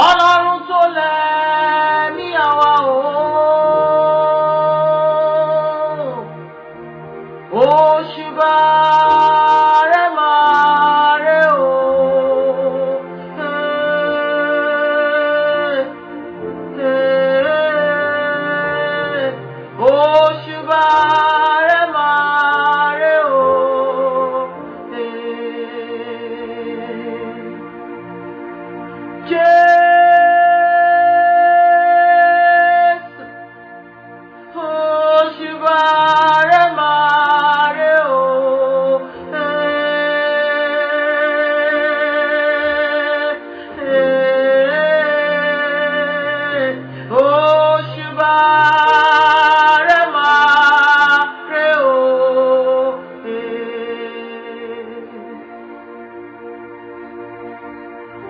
Ọlọ́run tó lẹ́mí àwa òṣùbà rẹ̀ máa rẹ̀ òṣùbà rẹ̀ máa rẹ̀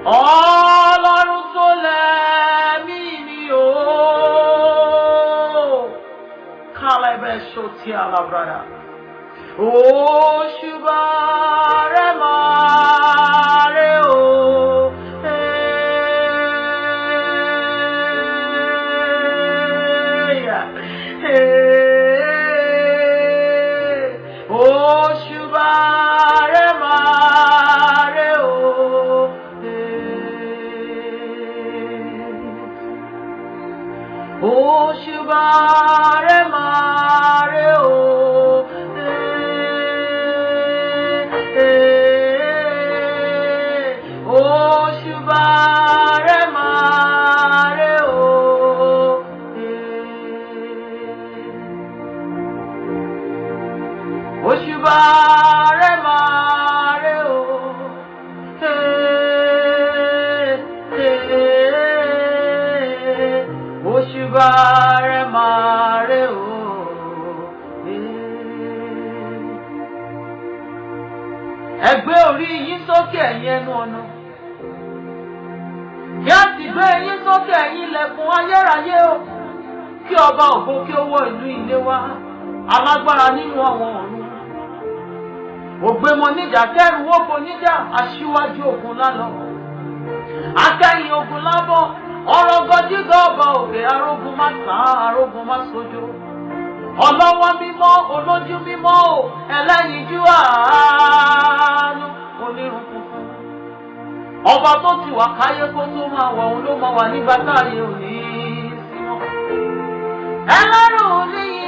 Ọlọ́run tó lẹ́mí mi Kalebe shoti alabrada. Òṣùbà rẹ̀ máa rẹ̀ òṣùbà rẹ̀ máa rẹ̀ òṣùbà rẹ̀ máa rẹ̀ òṣùbà rẹ̀ máa rẹ̀ òṣùbà rẹ̀ máa rẹ̀ òṣùbà rẹ̀ máa rẹ̀ ẹ gbé orí yín sókè ẹ̀yin ẹnu ọ̀nà, kí á sì gbé yín sókè ẹ̀yin ilẹ̀kùn ayérayé kí ọba ògo kí ó wọ ìlú ilé wa, alágbára nínú àwọn ọ̀run. Ògbémọ níjà kẹrù wóbo níjà, aṣíwájú ogun lálọ, akẹ́yìn ogun lábọ̀, ọ̀rọ̀ gọjígọ ọba òkè, arógun má tán arógun má sojo, ọlọ́wọ́ mímọ́ olójú mímọ́ ẹlẹ́yinjú àánú onírun funfun, ọba tó ti wà káyé kó tó máa wà òun ló máa wà nígbà táyé òní sí wọn. Ẹlẹ́rù níyì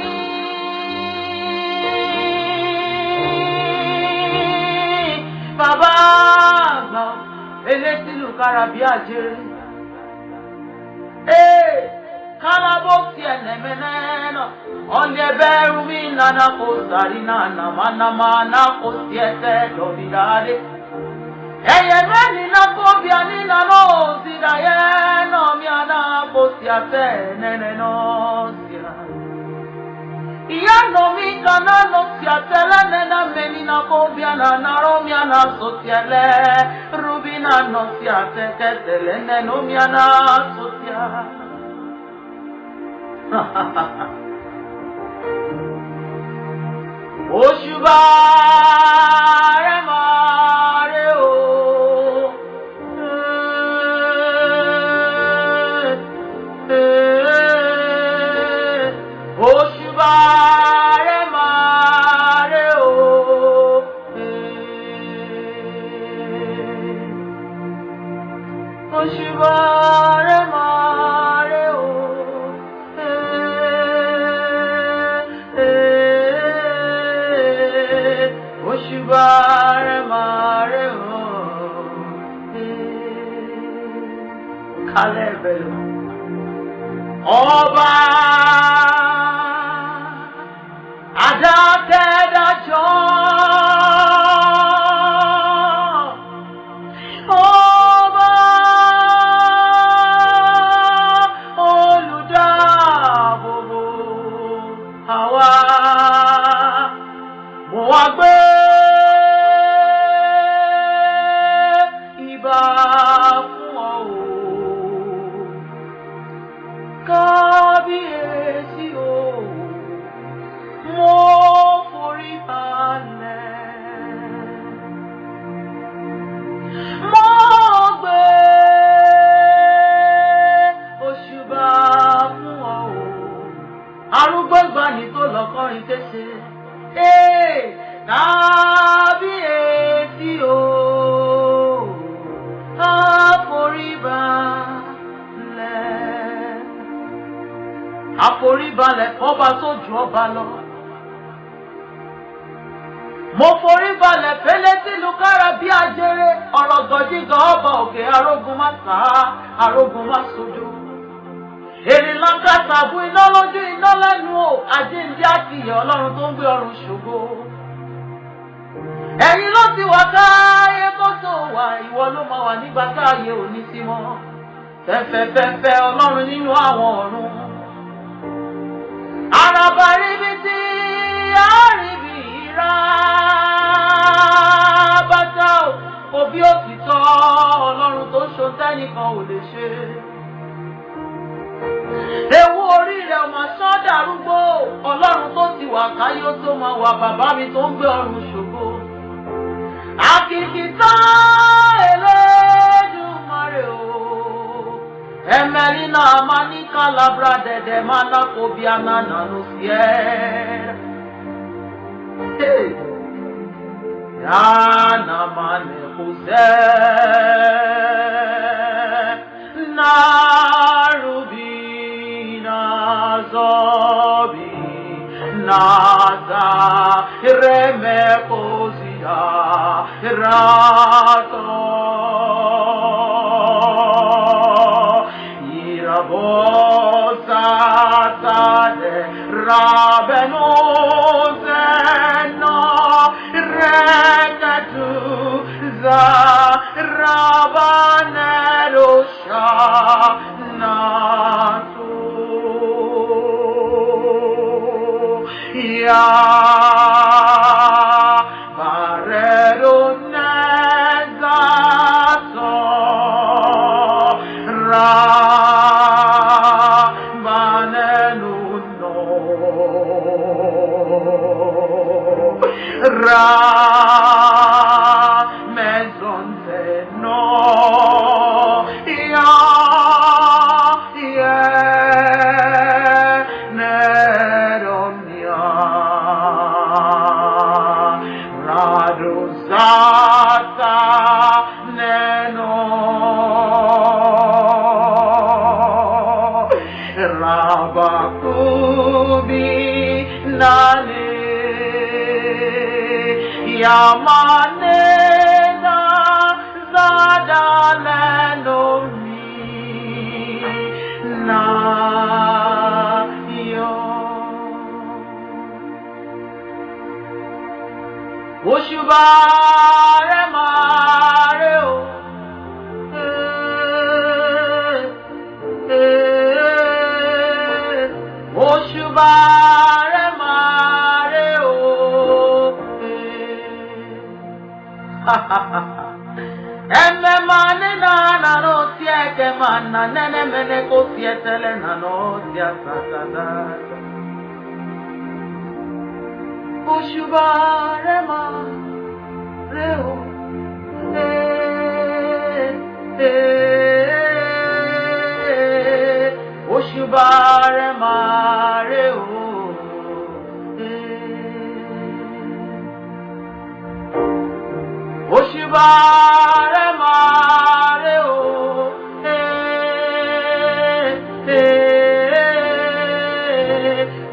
bàbá àgbà elétìlú kárábí àjèrè. Kalabo si enemeneno only beru mi nana ko sarina na mana ko siete dovidade eye meni na ko biani na no sidaye no mi ana ko siate nene no sia iya no mi kana no siate le nena meni na ko biana na ro mi ana so siele rubina no siate ketele neno mi ana so sia. Òṣùbà rẹ̀ máa rẹ̀ òṣùbà rẹ̀ máa rẹ̀ òṣùbà rẹ̀ máa rẹ̀ òṣùbà rẹ̀ máa rẹ̀ kálẹ̀ bẹ̀rẹ̀ ọba adákẹ́dájọ́ ọba olùdáàbòbò àwa mo wá gbé ìbà fún ọ kábíyèsí. kése. Kábíyèsí o, àforíbalẹ̀. Àforíbalẹ̀ kọ́ba tó ju ọba lọ. Mo foríbalẹ̀ fẹ́lẹ́ sílùú kára bí ajere, ọ̀rọ̀ gọ̀jígọ̀ ọba òkè arógun má sá, arógun má sojo. Èrè láńkà tàbú iná lójú iná lẹ́nu o, àjíǹde àtìyẹ ọlọ́run tó ń gbé ọrùn ṣògo. Ẹ̀yin ló ti wà káyé kó tó wà, ìwọ ló máa wà nígbà káyé ò ní sí mọ́. Fẹ́fẹ́fẹ́fẹ́ ọlọ́run nínú àwọn ọ̀run. Àràbà ríbi tí àríbi ìrà bàtà òbí òtítọ́ ọlọ́run tó ṣo tẹ́nìkan ò lè ṣe. Ewu orí rẹ̀ ọmọ ṣán dàrúgbó, ọlọ́run tó ti wà káyé ó tó máa wà, bàbá mi tó ń gbé ọrùn ṣògo. Àkìkìtà Elédùmarè o, Emelina manika labra dede mana kobiana nanusiera. Yana mane kuse narubina zobi nasa reme kozia rato. Bosatade rabenozeno rekatu za rabanerosha natu ya bareronezaso Ra maison no ya neronia raduzata neno rabakubi nani Yamanena zadalenomi na yo. Oshubare mare o, Oshubare mare o. Emme mane na no tie ke mana nene mene ko tie tele na no dia sakada. Oshubare ma reo Oshubare ma reo Oshubare mare o,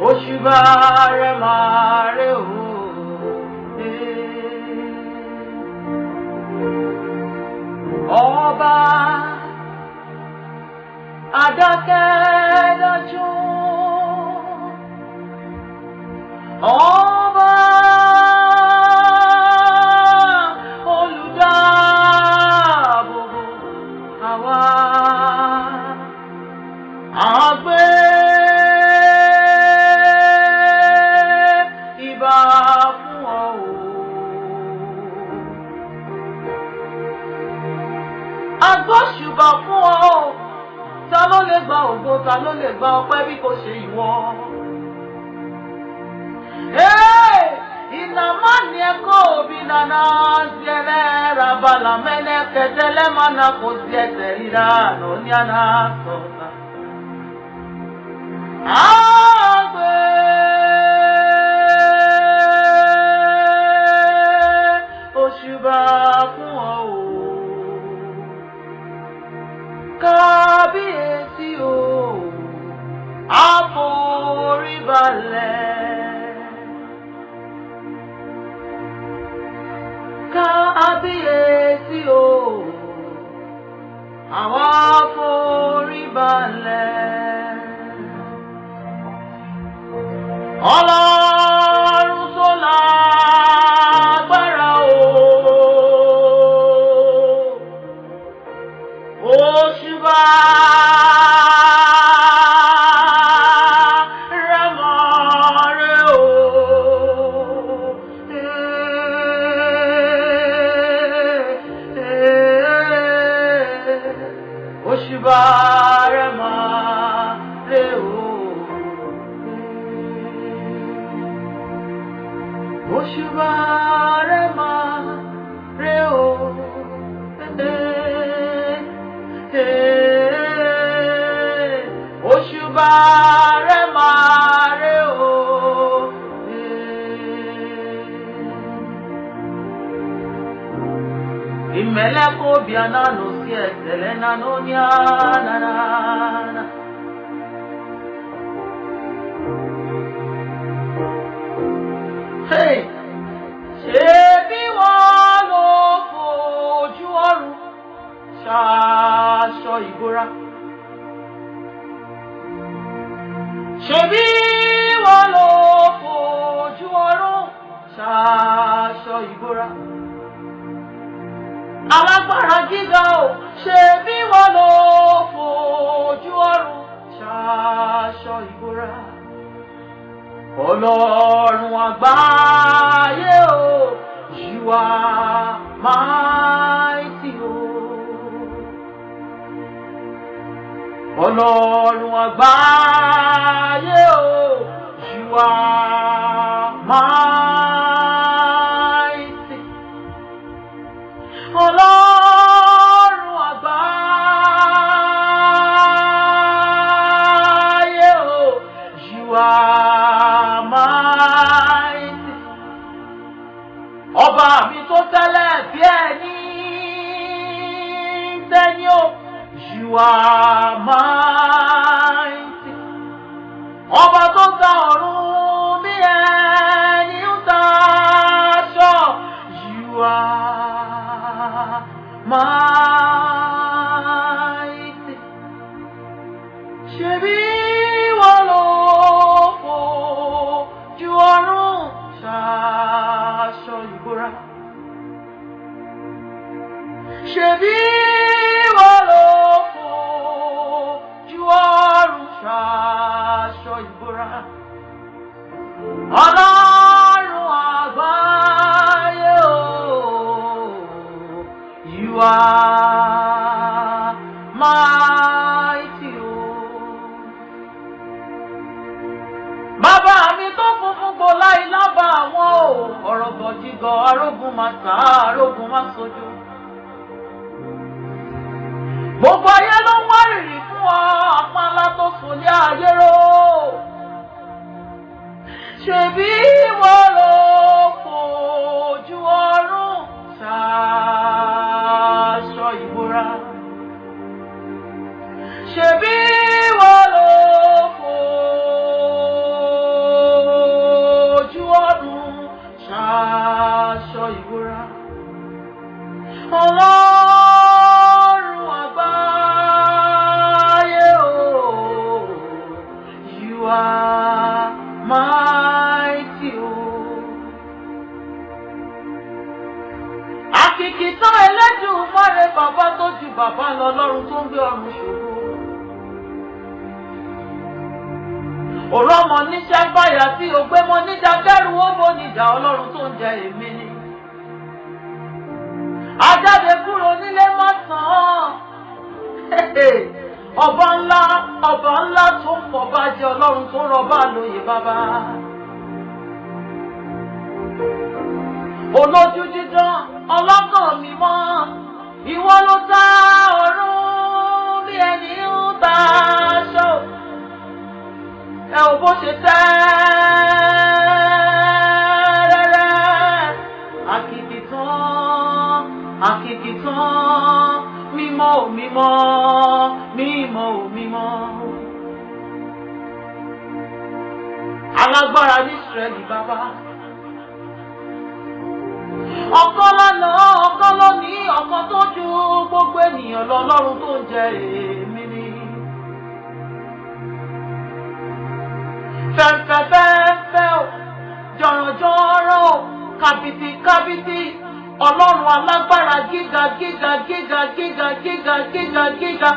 Oshubare mare o, Ọba Adákẹ́ lọ́jọ́, Ọba Agbe ìbà fún ọ o. Agbóṣùbà fún ọ o. Ta ló lè gba ògo, ta ló lè gba ọpẹ́ bí kò ṣe ìwọ? Inamani eko binana ziele rabala mene ketele mana koziete irano nyana sota. Agbe balẹ̀. Kábíyèsí o, àwọn forí balẹ̀. Ọlọ́run tó lágbára o, òṣùbà rẹ̀ mọ́ rẹ̀ o. Òṣùbà rẹ̀ mọ́ rẹ̀ o. Òṣùbà rẹ̀ mọ́ rẹ̀ o. Òṣùbà rẹ̀ mọ́ rẹ̀ o. Ìmẹ̀lẹ̀ kò bí anánú sí ẹ̀sẹ̀lẹ̀ nánú ní ànánà. Ṣé bí wọ́n ló fojú ọ̀run ṣaṣọ ìbora? Ṣé bí wọ́n ló fojú ọ̀run ṣaṣọ ìbora? Alágbára gíga o, ṣé bí wọ́n ló fojú ọ̀run ṣaṣọ ìbora? Ọlọ́run àgbáyé o, you are mighty o. Ọlọ́run àgbáyé o, you are mighty. Ọlọ́run àgbáyé o, you are mighty. Ọba mi tó tẹ́lẹ̀ bí ẹni tẹ́ni o, you are mighty. Ọba tó ta ọ̀run bí ẹni ń ta aṣọ, you are mighty. Ṣebí wọ́n ló fojú ọ̀run ṣaṣọ ìbora? Ṣebí wọ́n ló fojú ọ̀run ṣaṣọ ìbora? Ọlọ́run àgbáyé o, you are mighty o. Bàbá mi tó funfun gbò láì lábà àwọn o, ọ̀rọ̀ gọ̀jígọ̀ arógun máa sá arógun máa sojú. Gbogbo ayé ló ń wárìrì fún ọ, àpáńlá tó sùn ní ayé ró. Ṣebí wọ́n ló fojú ọ̀run ṣaṣọ ìbora? Ṣebí wọ́n ló fojú ọ̀run ṣaṣọ ìbora? Ọlọ́run àgbáyé o, you are mighty o. Àkìkìtàn Ẹlẹ́dùmarè bàbá tó ju bàbá lọ, Ọlọ́run tó ń gbé ọ̀run ṣògo. Òró ọmọ níjà gbáyà tí ò gbé mọ níjà bẹ̀rù ó bó níjà, Ọlọ́run tó ń jẹ èmi ni. Ajáde kúrò nílé má tán. Ọba ńlá tó ń fọba jẹ, Ọlọ́run tó ń rọba lóyè bàbá. Olójú dídán, ọlọ́kàn mímọ́, ìwọ ló ta ọ̀run bí ẹni ń ta aṣọ. Ẹ ò bó ṣe tẹ́ rẹ́rẹ́, àkìkìtàn, mímọ́ ò mímọ́, mímọ́ ò mímọ́. alágbára ní Ísírẹ́lì bàbá. Ọ̀kan lánàá, ọ̀kan lónìí, ọ̀kan tó ju gbogbo ènìyàn lọ, Ọlọ́run tó ń jẹ èmi ni. Fẹ́fẹ́fẹ́fẹ́ o, jọ̀rọ̀jọ̀rọ̀ o, kàbìtì kàbìtì, Ọlọ́run alágbára gíga gíga gíga gíga gíga gíga gíga,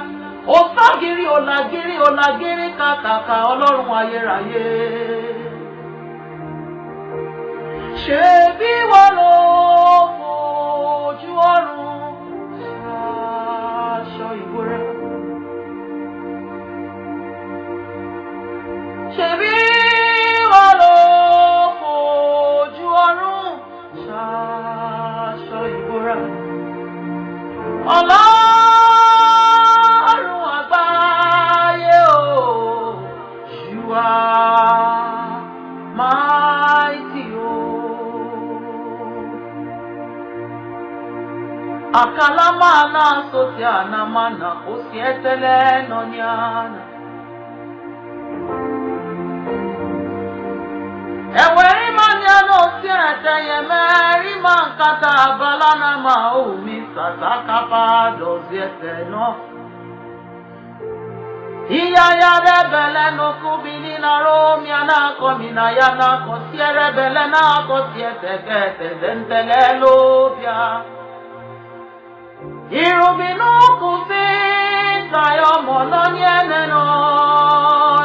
òságìrì òlàgìrì òlàgìrì kàkàkà, Ọlọ́run ayérayé. Ṣebí wọ́n ló fojú ọ̀run ṣaṣọ ìbora. Ṣebí wọ́n ló fojú ọ̀run ṣaṣọ ìbora. Ọlọ́run àgbáyé o, you are mighty o. Akalamana sosiana mana osietele noniana. Eweri maniano osiete yemeri mankata balana ma umi satakapa doziete no. Iya ya rebele no kubini na romi anako mina ya na kosiere bele na kosiete kete dentele lobia. Irubinu kusi tayo moloni eneno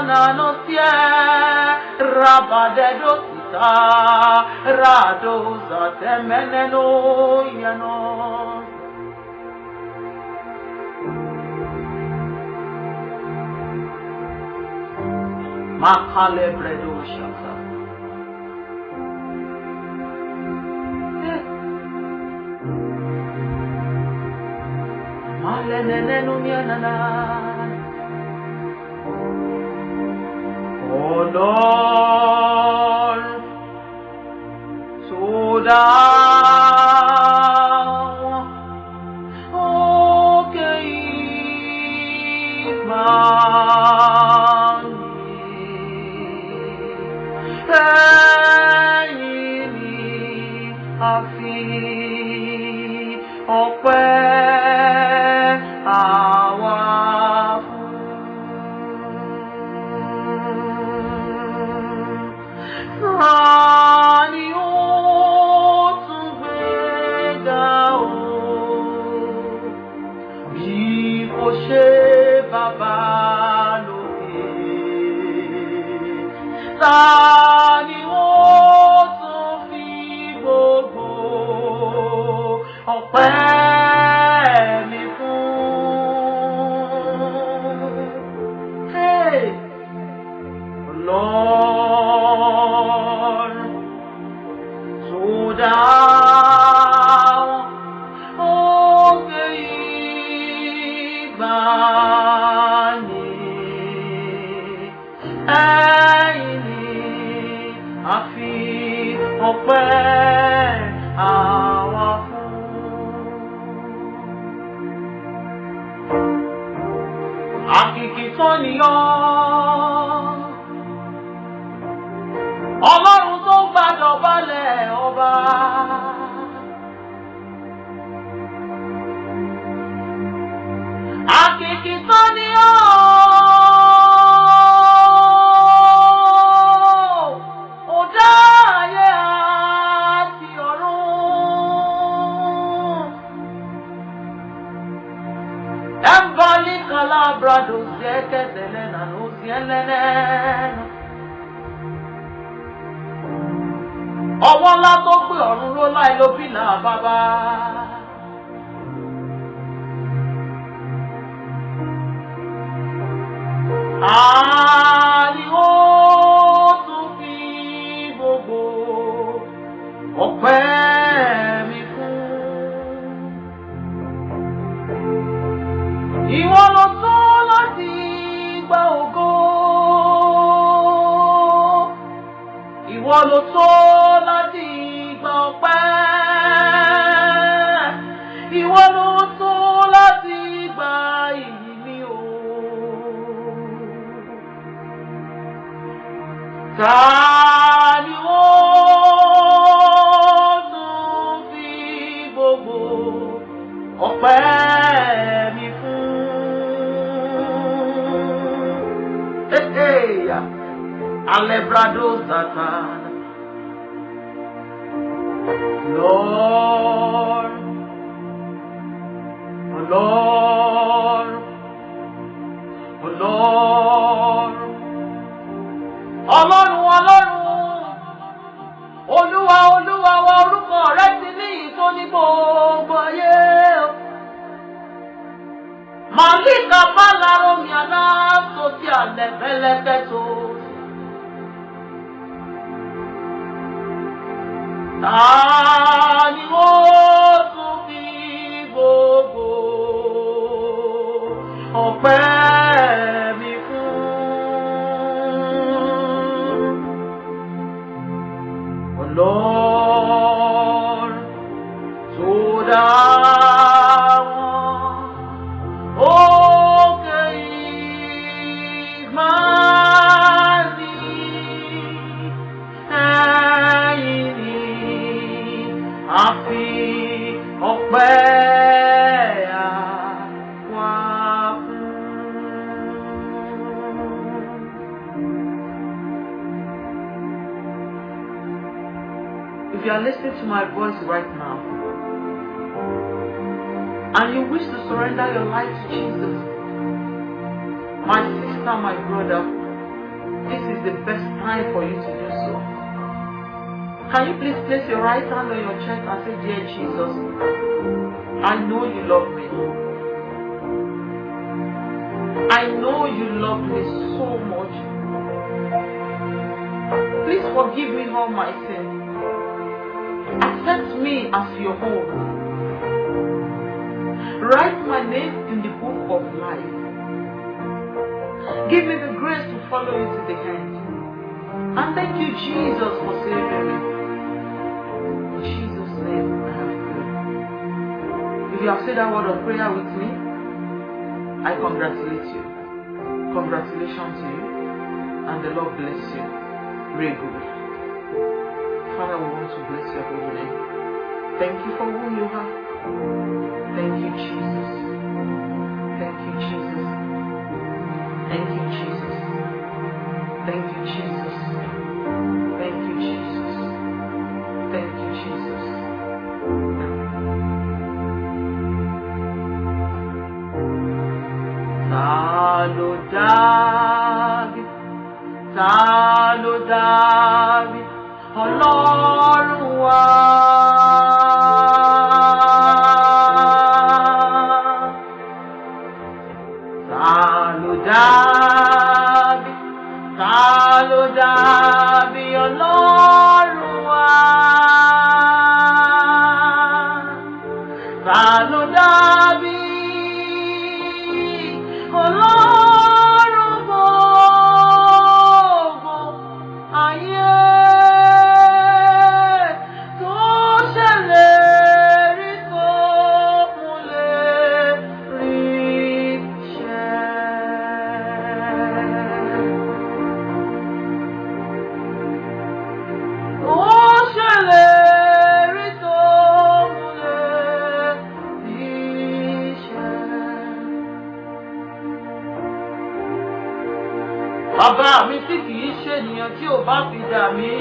nano sie rabade dosita rado zate meneno yano. Makale bredo shasa. Malenenenu mianana. Oh Lord, so down, okay, afi ọpẹ́ àwa fún. Tani ó tún gbéga o bí kò ṣe bàbá lókè? Tani ó tún fi gbogbo ọpẹ́ mi fún? Hey, Lord, so down, okay, ìgbàanì, ẹ̀yìn àfi ọpẹ́ àwa fún. Àkìkì tó nìyàn, Ọlọ́run tó gbàdọ̀ balẹ̀ ọba. Àkìkì tó nìyàn, ó dá ayé àti ọ̀run. Embali calabrado zeketelena no zielena. Ọwọ́ ńlá tó gbé ọ̀run ró láì ló bìlà bàbá. Àní ó tún fi gbogbo ọpẹ́ mi fún. Ìwọ ló tó láti gba ògo. Ìwọ ló tó láti gba ọpẹ́. Ìwọ ló tó láti gba ìyìn mi o. Ta Alebrado Satan. Lord, oh Lord, oh Lord, Ọlọ́run Olúwa Olúwa wa orúkọ rẹ ti ní ìtò ní gbogbo ayé. Malika Palaro Miana Sotia Lebeleketo. Tani mo tún fi gbogbo ọpẹ́ mi fún. Oh Lord, tó dá wọn òkè ìgbàanì ẹ̀yìn ni a fi ọpẹ́ àwa fún. If you are listening to my voice right now and you wish to surrender your life to Jesus, my sister, my brother, this is the best time for you to do so. Can you please place your right hand on your chest and say, Dear Jesus, I know you love me. I know you love me so much. Please forgive me all my sins. Accept me as your own. Write my name in the book of life. Give me the grace to follow you to the end. And thank you, Jesus, for saving me. In Jesus' name, I have prayed. If you have said that word of prayer with me, I congratulate you. Congratulations to you. And the Lord bless you. Very good. Father, we want to bless your holy name. Thank you for who you are. Thank you, Jesus. Thank you, Jesus. Thank you, Jesus. Thank you, Jesus. Thank you, Jesus. Thank you, Jesus. Ta ló dàbí Ọlọ́run wa. Ta ló dàbí Ọlọ́run wa. Ta ló dàbí Ọlọ́run gbogbo ayé tó ṣèlérí tó múlẹ̀ rí ṣẹ. Ó ṣèlérí tó múlẹ̀ rí ṣẹ. Bàbá mi tí kìí ṣe ènìyàn tí ò bá fi dà mí,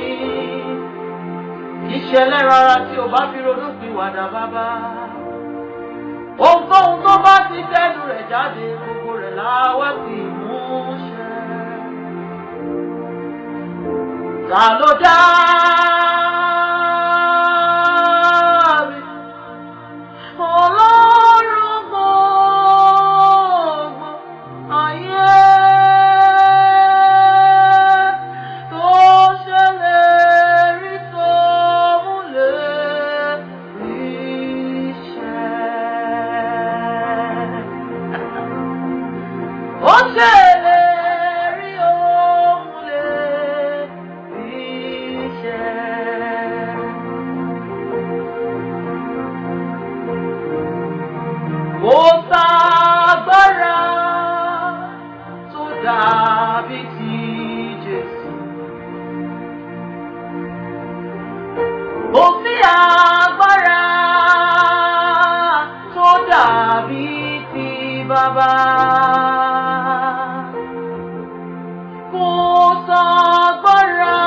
kìí ṣe ẹlẹ́rara tí ò bá fi ronúpìwàdà bàbá. Ohunkóhun tó bá ti tẹnu rẹ̀ jáde, gbogbo rẹ̀ láwá sí ìmúṣẹ. Ta ló dàbí Ọlọ́run gbogbo ayé tó ṣèlérí tó múlẹ̀ rí ṣẹ. Ó ṣèlérí ó múlẹ̀ rí ṣẹ. kò ságbára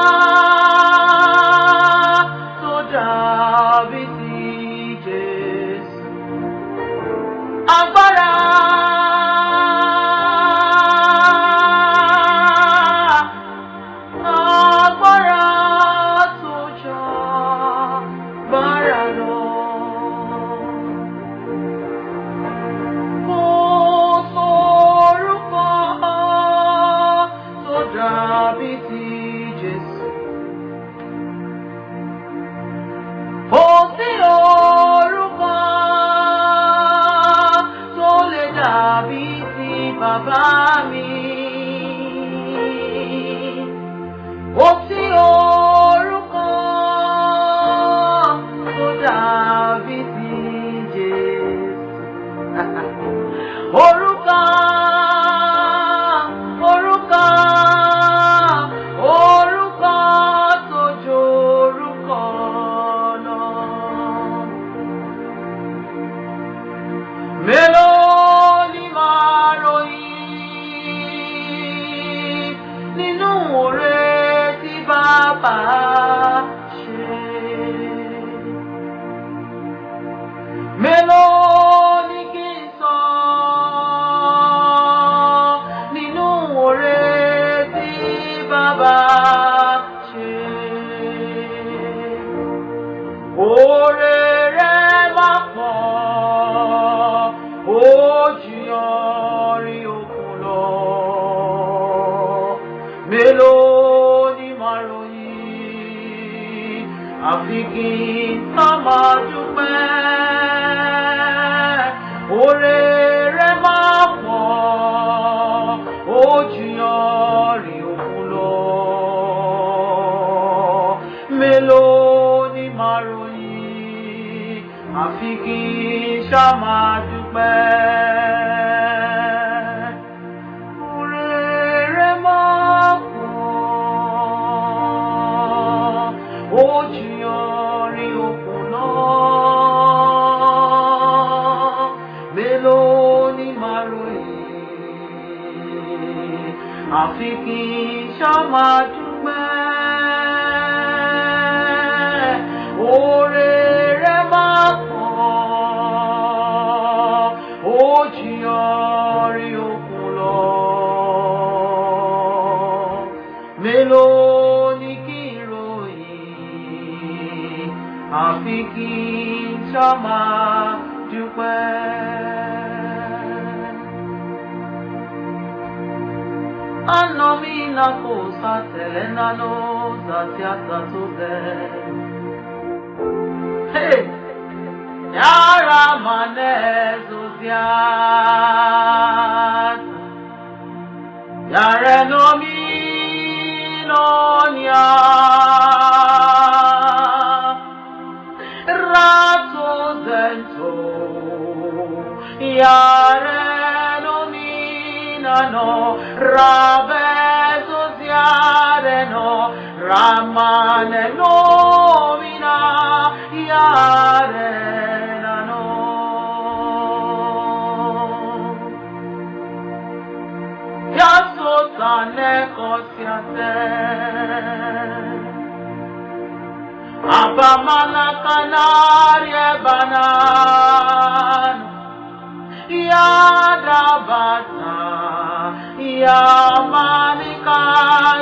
tó dàbí ti Jésù. Agbára tó jà agbára lọ. Kò sórúkọ tó dàbí ti Jésù. Kò sí orúkọ tó lè dàbí ti bàbá mi. Kò sí orúkọ tó dàbí ti Jésù. Orúkọ tó ju orúkọ lọ. Mélòó ni màá ròyìn nínú oore tí Bàbá ṣe? Mélòó ni kí n sọ nínú oore tí Bàbá ṣe? Oore rẹ̀ máa pọ̀, ó jù yanrìn òkun lọ. Mélòó ni màá ròyìn, àfi kí n sá máa dúpẹ́. Oore rẹ̀ máa pọ̀, ó jù yanrìn òkun lọ. Mélòó ni màá ròyìn, àfi kí n sá máa dúpẹ́. Oore rẹ̀ máa pọ̀, ó jù yanrìn òkun lọ. Mélòó ni màá ròyìn, àfi kí n sá máa dúpẹ́. Oore rẹ̀ máa pọ̀, ó jù yanrìn òkun lọ. Mélòó ni kí n ròyìn, àfi kí n sá máa dúpẹ́. Anomina cosa telenano zatiata toze. Hey, yara manezo ziat, yare nomino nia, rato zento, yare no rabezo ziare no ramane nomina yare no yasotane kosiate abamana kanarie banan yadabata yamalika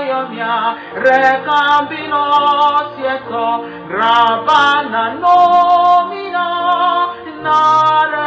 yomya recambino sieto rabana nomina nare